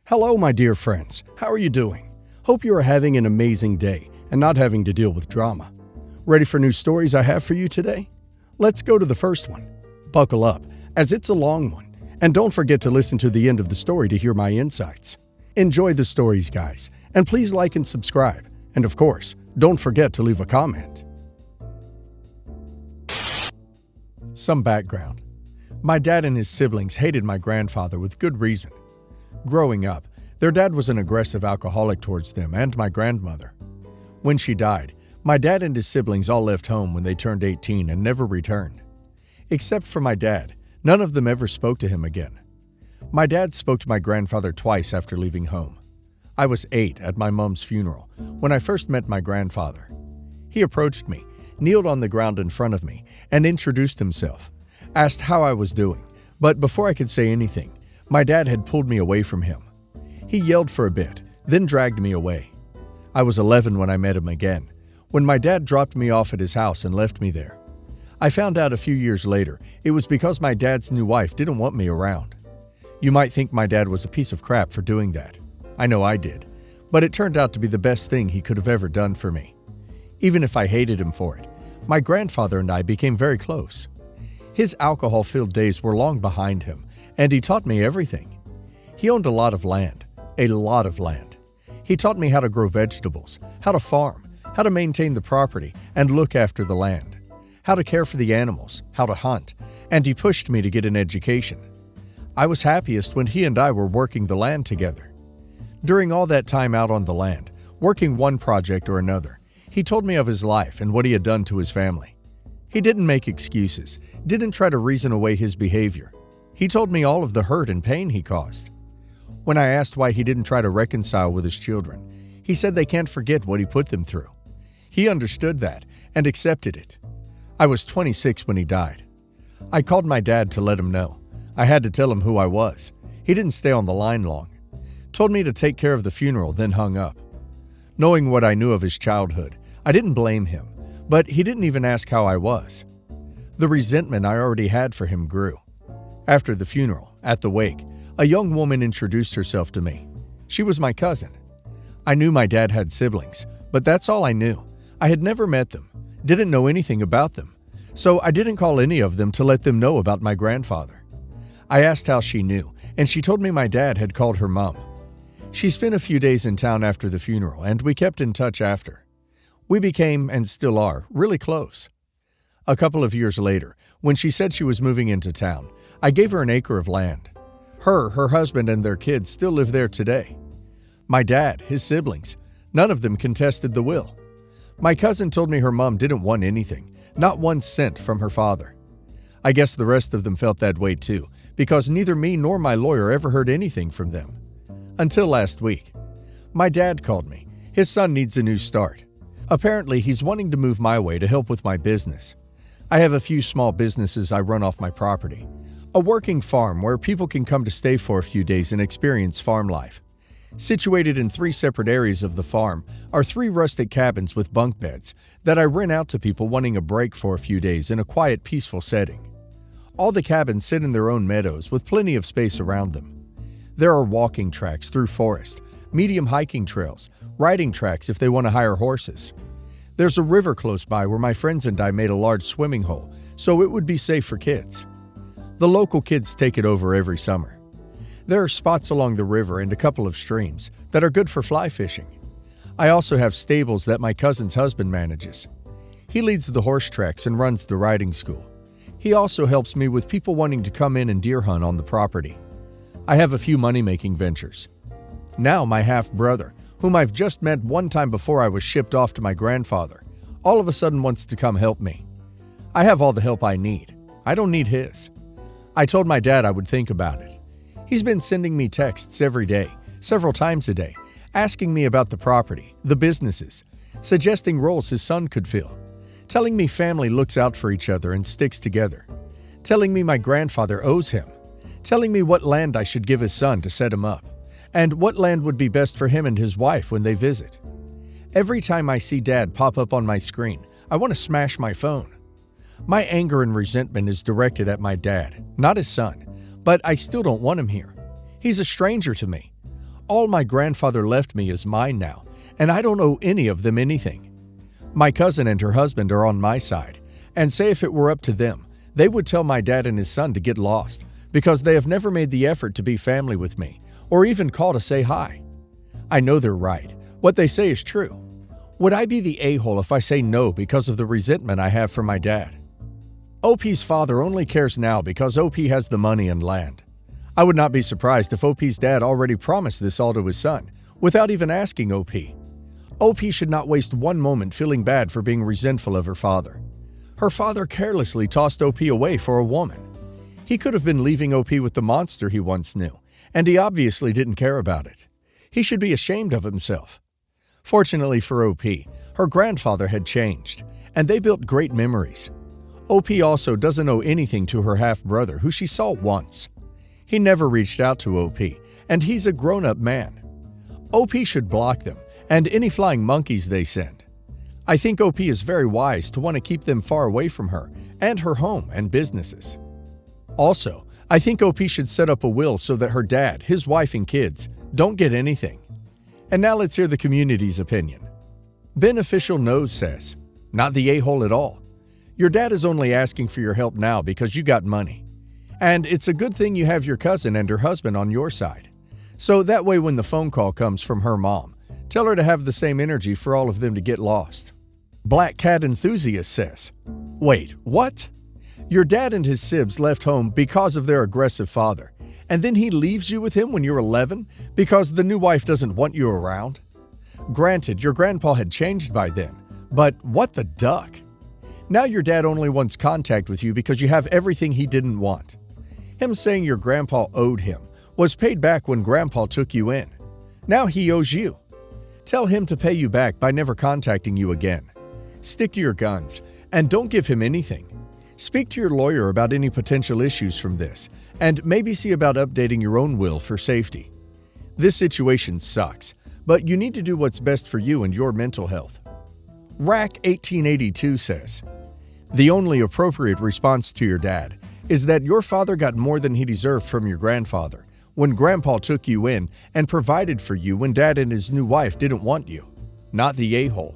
Hello, my dear friends. How are you doing? Hope you are having an amazing day and not having to deal with drama. Ready for new stories I have for you today? Let's go to the first one. Buckle up, as it's a long one, and don't forget to listen to the end of the story to hear my insights. Enjoy the stories, guys, and please like and subscribe. And of course, don't forget to leave a comment. Some background. My dad and his siblings hated my grandfather with good reason. Growing up, their dad was an aggressive alcoholic towards them and my grandmother. When she died, my dad and his siblings all left home when they turned 18 and never returned. Except for my dad, none of them ever spoke to him again. My dad spoke to my grandfather twice after leaving home. I was 8 at my mom's funeral when I first met my grandfather. He approached me, kneeled on the ground in front of me, and introduced himself, asked how I was doing, but before I could say anything, my dad had pulled me away from him. He yelled for a bit, then dragged me away. I was 11 when I met him again, when my dad dropped me off at his house and left me there. I found out a few years later it was because my dad's new wife didn't want me around. You might think my dad was a piece of crap for doing that. I know I did, but it turned out to be the best thing he could have ever done for me. Even if I hated him for it, my grandfather and I became very close. His alcohol-filled days were long behind him, and he taught me everything. He owned a lot of land. He taught me how to grow vegetables, how to farm, how to maintain the property and look after the land, how to care for the animals, how to hunt, and he pushed me to get an education. I was happiest when he and I were working the land together. During all that time out on the land, working one project or another, he told me of his life and what he had done to his family. He didn't make excuses, didn't try to reason away his behavior. He told me all of the hurt and pain he caused. When I asked why he didn't try to reconcile with his children, he said they can't forget what he put them through. He understood that and accepted it. I was 26 when he died. I called my dad to let him know. I had to tell him who I was. He didn't stay on the line long. Told me to take care of the funeral, then hung up. Knowing what I knew of his childhood, I didn't blame him, but he didn't even ask how I was. The resentment I already had for him grew. After the funeral, at the wake, a young woman introduced herself to me. She was my cousin. I knew my dad had siblings, but that's all I knew. I had never met them, didn't know anything about them, so I didn't call any of them to let them know about my grandfather. I asked how she knew, and she told me my dad had called her mom. She spent a few days in town after the funeral, and we kept in touch after. We became, and still are, really close. A couple of years later, when she said she was moving into town, I gave her an acre of land. Her husband, and their kids still live there today. My dad, his siblings, none of them contested the will. My cousin told me her mom didn't want anything, not 1 cent from her father. I guess the rest of them felt that way too, because neither me nor my lawyer ever heard anything from them. Until last week. My dad called me. His son needs a new start. Apparently, he's wanting to move my way to help with my business. I have a few small businesses I run off my property. A working farm where people can come to stay for a few days and experience farm life. Situated in 3 separate areas of the farm are 3 rustic cabins with bunk beds that I rent out to people wanting a break for a few days in a quiet, peaceful setting. All the cabins sit in their own meadows with plenty of space around them. There are walking tracks through forest, medium hiking trails, riding tracks if they want to hire horses. There's a river close by where my friends and I made a large swimming hole, so it would be safe for kids. The local kids take it over every summer. There are spots along the river and a couple of streams that are good for fly fishing. I also have stables that my cousin's husband manages. He leads the horse tracks and runs the riding school. He also helps me with people wanting to come in and deer hunt on the property. I have a few money-making ventures. Now my half-brother, whom I've just met one time before I was shipped off to my grandfather, all of a sudden wants to come help me. I have all the help I need. I don't need his. I told my dad I would think about it. He's been sending me texts every day, several times a day, asking me about the property, the businesses, suggesting roles his son could fill, telling me family looks out for each other and sticks together, telling me my grandfather owes him, telling me what land I should give his son to set him up, and what land would be best for him and his wife when they visit. Every time I see Dad pop up on my screen, I want to smash my phone. My anger and resentment is directed at my dad, not his son, but I still don't want him here. He's a stranger to me. All my grandfather left me is mine now, and I don't owe any of them anything. My cousin and her husband are on my side, and say if it were up to them, they would tell my dad and his son to get lost because they have never made the effort to be family with me or even call to say hi. I know they're right. What they say is true. Would I be the a-hole if I say no because of the resentment I have for my dad? OP's father only cares now because OP has the money and land. I would not be surprised if OP's dad already promised this all to his son without even asking OP. OP should not waste one moment feeling bad for being resentful of her father. Her father carelessly tossed OP away for a woman. He could have been leaving OP with the monster he once knew, and he obviously didn't care about it. He should be ashamed of himself. Fortunately for OP, her grandfather had changed, and they built great memories. OP also doesn't owe anything to her half-brother, who she saw once. He never reached out to OP, and he's a grown-up man. OP should block them and any flying monkeys they send. I think OP is very wise to want to keep them far away from her and her home and businesses. Also, I think OP should set up a will so that her dad, his wife, and kids don't get anything. And now let's hear the community's opinion. Beneficial Nose says, not the a-hole at all. Your dad is only asking for your help now because you got money. And it's a good thing you have your cousin and her husband on your side. So that way when the phone call comes from her mom, tell her to have the same energy for all of them to get lost. Black Cat Enthusiast says, wait, what? Your dad and his sibs left home because of their aggressive father, and then he leaves you with him when you're 11 because the new wife doesn't want you around? Granted, your grandpa had changed by then, but what the duck? Now your dad only wants contact with you because you have everything he didn't want. Him saying your grandpa owed him was paid back when grandpa took you in. Now he owes you. Tell him to pay you back by never contacting you again. Stick to your guns and don't give him anything. Speak to your lawyer about any potential issues from this and maybe see about updating your own will for safety. This situation sucks, but you need to do what's best for you and your mental health. Rack 1882 says, the only appropriate response to your dad is that your father got more than he deserved from your grandfather when grandpa took you in and provided for you when dad and his new wife didn't want you, not the a-hole.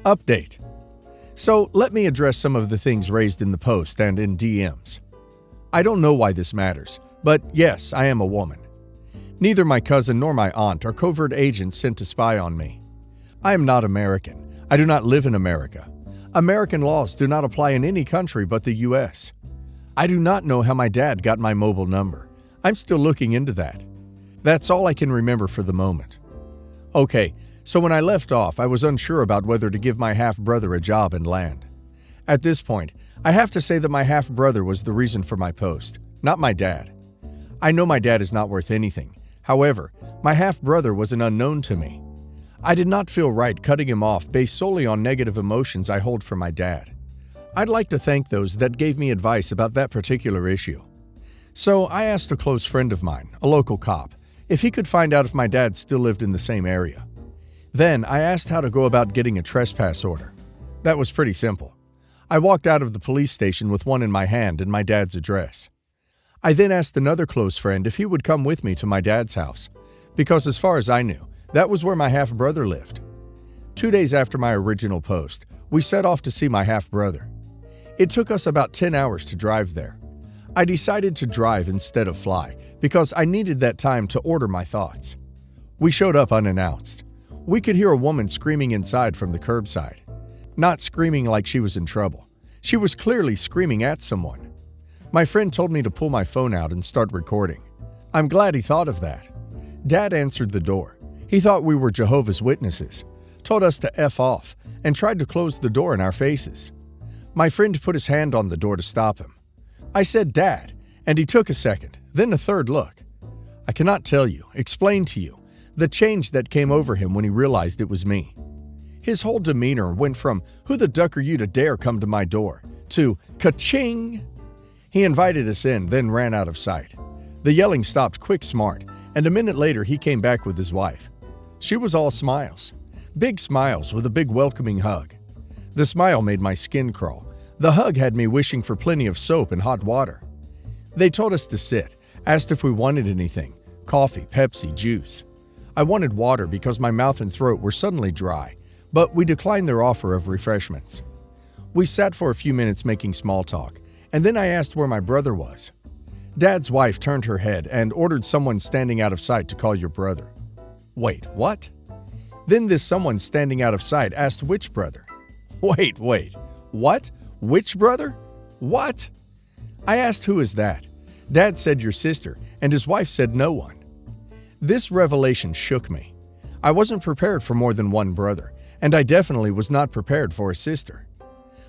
Update. So let me address some of the things raised in the post and in DMs. I don't know why this matters, but yes, I am a woman. Neither my cousin nor my aunt are covert agents sent to spy on me. I am not American. I do not live in America. American laws do not apply in any country but the U.S. I do not know how my dad got my mobile number. I'm still looking into that. That's all I can remember for the moment. Okay, so when I left off, I was unsure about whether to give my half-brother a job and land. At this point, I have to say that my half-brother was the reason for my post, not my dad. I know my dad is not worth anything. However, my half-brother was an unknown to me. I did not feel right cutting him off based solely on negative emotions I hold for my dad. I'd like to thank those that gave me advice about that particular issue. So I asked a close friend of mine, a local cop, if he could find out if my dad still lived in the same area. Then I asked how to go about getting a trespass order. That was pretty simple. I walked out of the police station with one in my hand and my dad's address. I then asked another close friend if he would come with me to my dad's house, because as far as I knew, that was where my half-brother lived. 2 days after my original post, we set off to see my half-brother. It took us about 10 hours to drive there. I decided to drive instead of fly because I needed that time to order my thoughts. We showed up unannounced. We could hear a woman screaming inside from the curbside. Not screaming like she was in trouble. She was clearly screaming at someone. My friend told me to pull my phone out and start recording. I'm glad he thought of that. Dad answered the door. He thought we were Jehovah's Witnesses, told us to F off, and tried to close the door in our faces. My friend put his hand on the door to stop him. I said, "Dad," and he took a second, then a third look. I cannot tell you, explain to you, the change that came over him when he realized it was me. His whole demeanor went from, "Who the duck are you to dare come to my door?" to "Ka-ching!" He invited us in, then ran out of sight. The yelling stopped quick smart, and a minute later he came back with his wife. She was all smiles. Big smiles with a big welcoming hug. The smile made my skin crawl. The hug had me wishing for plenty of soap and hot water. They told us to sit, asked if we wanted anything, coffee, Pepsi, juice. I wanted water because my mouth and throat were suddenly dry, but we declined their offer of refreshments. We sat for a few minutes making small talk, and then I asked where my brother was. Dad's wife turned her head and ordered someone standing out of sight to call your brother. Wait, what? Then this someone standing out of sight asked which brother. Wait, what? Which brother? What? I asked who is that? Dad said your sister, and his wife said no one. This revelation shook me. I wasn't prepared for more than one brother, and I definitely was not prepared for a sister.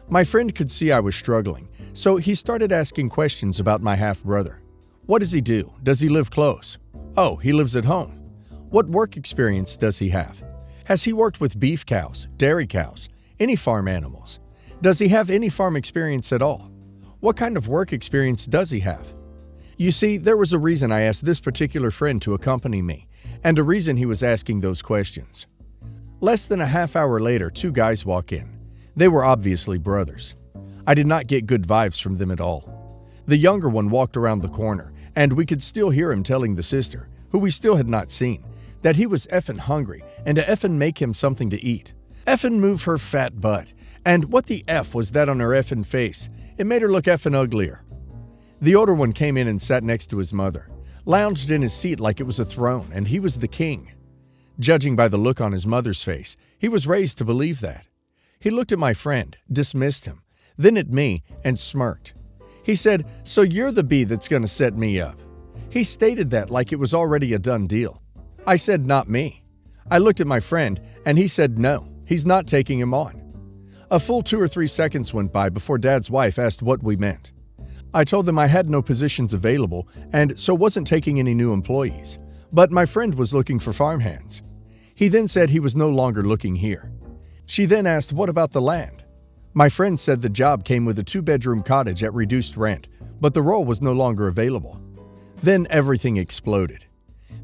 My friend could see I was struggling, so he started asking questions about my half-brother. What does he do? Does he live close? Oh, he lives at home. What work experience does he have? Has he worked with beef cows, dairy cows, any farm animals? Does he have any farm experience at all? What kind of work experience does he have? You see, there was a reason I asked this particular friend to accompany me, and a reason he was asking those questions. Less than a half hour later, two guys walk in. They were obviously brothers. I did not get good vibes from them at all. The younger one walked around the corner, and we could still hear him telling the sister, who we still had not seen, that he was effing hungry and to effing make him something to eat. Effing move her fat butt. And what the F was that on her effing face? It made her look effing uglier. The older one came in and sat next to his mother, lounged in his seat like it was a throne, and he was the king. Judging by the look on his mother's face, he was raised to believe that. He looked at my friend, dismissed him, then at me, and smirked. He said, "So you're the bee that's going to set me up." He stated that like it was already a done deal. I said, "Not me." I looked at my friend, and he said no, he's not taking him on. A full 2 or 3 seconds went by before Dad's wife asked what we meant. I told them I had no positions available and so wasn't taking any new employees, but my friend was looking for farmhands. He then said he was no longer looking here. She then asked what about the land. My friend said the job came with a 2-bedroom cottage at reduced rent, but the role was no longer available. Then everything exploded.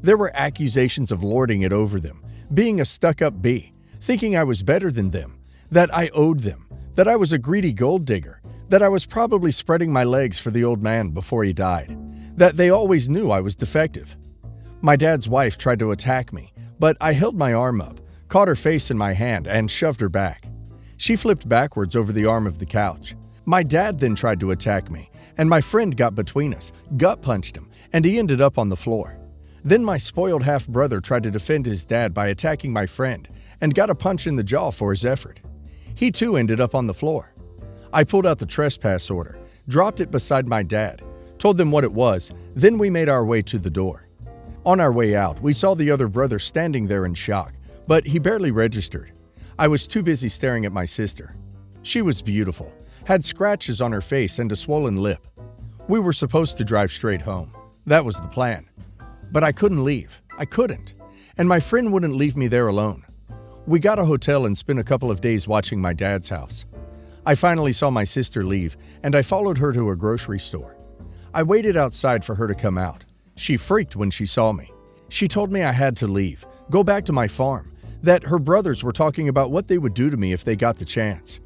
There were accusations of lording it over them, being a stuck-up bee, thinking I was better than them, that I owed them, that I was a greedy gold digger, that I was probably spreading my legs for the old man before he died, that they always knew I was defective. My dad's wife tried to attack me, but I held my arm up, caught her face in my hand, and shoved her back. She flipped backwards over the arm of the couch. My dad then tried to attack me, and my friend got between us, gut-punched him, and he ended up on the floor. Then my spoiled half-brother tried to defend his dad by attacking my friend, and got a punch in the jaw for his effort. He too ended up on the floor. I pulled out the trespass order, dropped it beside my dad, told them what it was, then we made our way to the door. On our way out, we saw the other brother standing there in shock, but he barely registered. I was too busy staring at my sister. She was beautiful, had scratches on her face and a swollen lip. We were supposed to drive straight home. That was the plan. But I couldn't leave. I couldn't. And my friend wouldn't leave me there alone. We got a hotel and spent a couple of days watching my dad's house. I finally saw my sister leave, and I followed her to a grocery store. I waited outside for her to come out. She freaked when she saw me. She told me I had to leave, go back to my farm, that her brothers were talking about what they would do to me if they got the chance.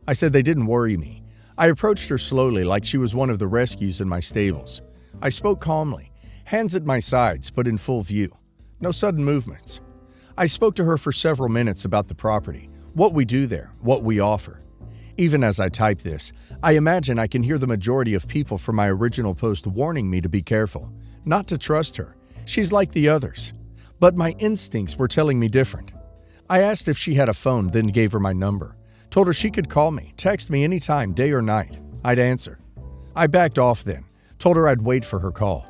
I said they didn't worry me. I approached her slowly like she was one of the rescues in my stables. I spoke calmly, hands at my sides but in full view. No sudden movements. I spoke to her for several minutes about the property, what we do there, what we offer. Even as I type this, I imagine I can hear the majority of people from my original post warning me to be careful, not to trust her. She's like the others. But my instincts were telling me different. I asked if she had a phone, then gave her my number. Told her she could call me, text me anytime, day or night. I'd answer. I backed off then, told her I'd wait for her call.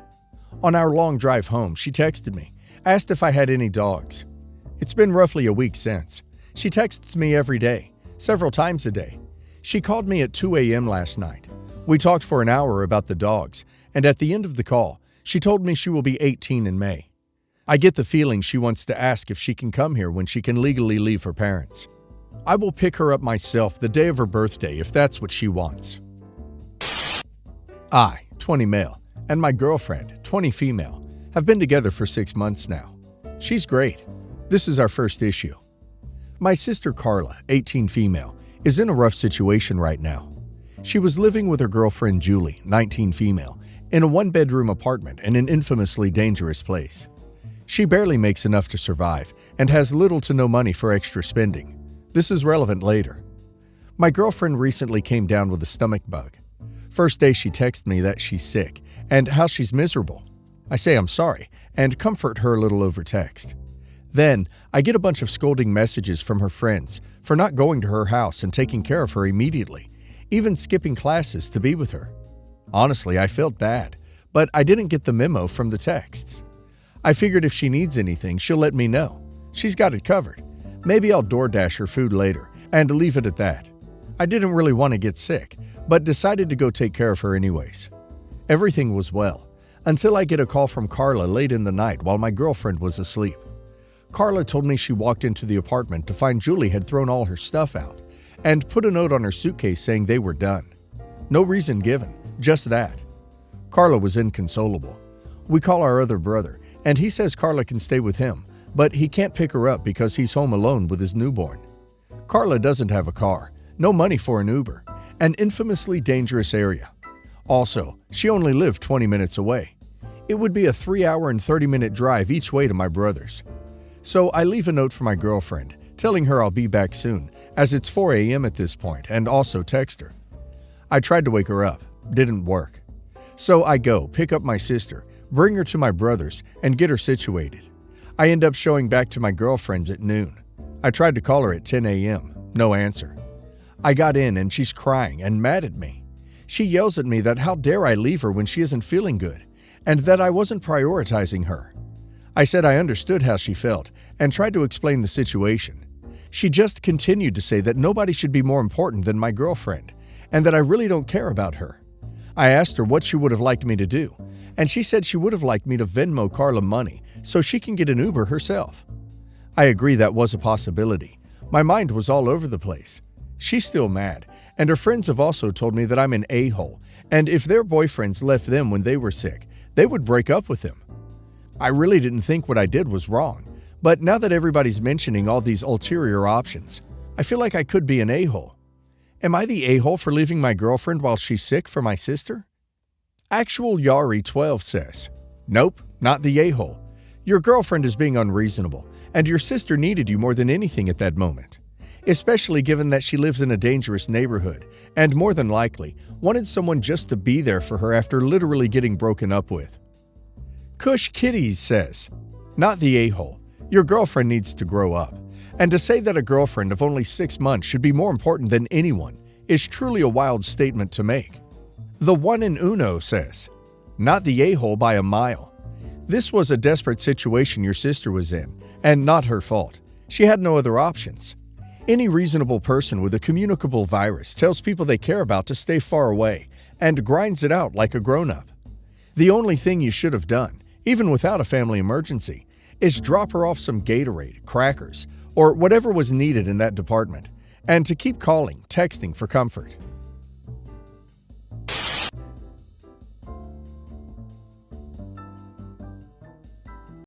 On our long drive home, she texted me, asked if I had any dogs. It's been roughly a week since. She texts me every day, several times a day. She called me at 2 a.m. last night. We talked for an hour about the dogs, and at the end of the call, she told me she will be 18 in May. I get the feeling she wants to ask if she can come here when she can legally leave her parents. I will pick her up myself the day of her birthday if that's what she wants. I, 20 male, and my girlfriend, 20 female, have been together for 6 months now. She's great. This is our first issue. My sister Carla, 18 female, is in a rough situation right now. She was living with her girlfriend Julie, 19 female, in a 1-bedroom apartment in an infamously dangerous place. She barely makes enough to survive and has little to no money for extra spending. This is relevant later. My girlfriend recently came down with a stomach bug. First day she texts me that she's sick and how she's miserable. I say I'm sorry and comfort her a little over text. Then, I get a bunch of scolding messages from her friends for not going to her house and taking care of her immediately, even skipping classes to be with her. Honestly, I felt bad, but I didn't get the memo from the texts. I figured if she needs anything, she'll let me know. She's got it covered. Maybe I'll DoorDash her food later and leave it at that. I didn't really want to get sick, but decided to go take care of her anyways. Everything was well, until I get a call from Carla late in the night while my girlfriend was asleep. Carla told me she walked into the apartment to find Julie had thrown all her stuff out and put a note on her suitcase saying they were done. No reason given, just that. Carla was inconsolable. We call our other brother, and he says Carla can stay with him, but he can't pick her up because he's home alone with his newborn. Carla doesn't have a car, no money for an Uber, an infamously dangerous area. Also, she only lived 20 minutes away. It would be a 3-hour and 30-minute drive each way to my brother's. So I leave a note for my girlfriend, telling her I'll be back soon, as it's 4 a.m. at this point, and also text her. I tried to wake her up. Didn't work. So I go, pick up my sister, bring her to my brother's, and get her situated. I end up showing back to my girlfriend's at noon. I tried to call her at 10 a.m. No answer. I got in and she's crying and mad at me. She yells at me that how dare I leave her when she isn't feeling good, and that I wasn't prioritizing her. I said I understood how she felt and tried to explain the situation. She just continued to say that nobody should be more important than my girlfriend and that I really don't care about her. I asked her what she would have liked me to do, and she said she would have liked me to Venmo Carla money so she can get an Uber herself. I agree that was a possibility. My mind was all over the place. She's still mad, and her friends have also told me that I'm an a-hole, and if their boyfriends left them when they were sick, they would break up with them. I really didn't think what I did was wrong, but now that everybody's mentioning all these ulterior options, I feel like I could be an a-hole. Am I the a-hole for leaving my girlfriend while she's sick for my sister? Actual Yari 12 says, nope, not the a-hole. Your girlfriend is being unreasonable, and your sister needed you more than anything at that moment, especially given that she lives in a dangerous neighborhood and more than likely wanted someone just to be there for her after literally getting broken up with. Kush Kitties says, not the a-hole. Your girlfriend needs to grow up. And to say that a girlfriend of only 6 months should be more important than anyone is truly a wild statement to make. The one in Uno says, not the a-hole by a mile. This was a desperate situation your sister was in, and not her fault. She had no other options. Any reasonable person with a communicable virus tells people they care about to stay far away and grinds it out like a grown-up. The only thing you should have done, even without a family emergency, is drop her off some Gatorade, crackers, or whatever was needed in that department, and to keep calling, texting for comfort.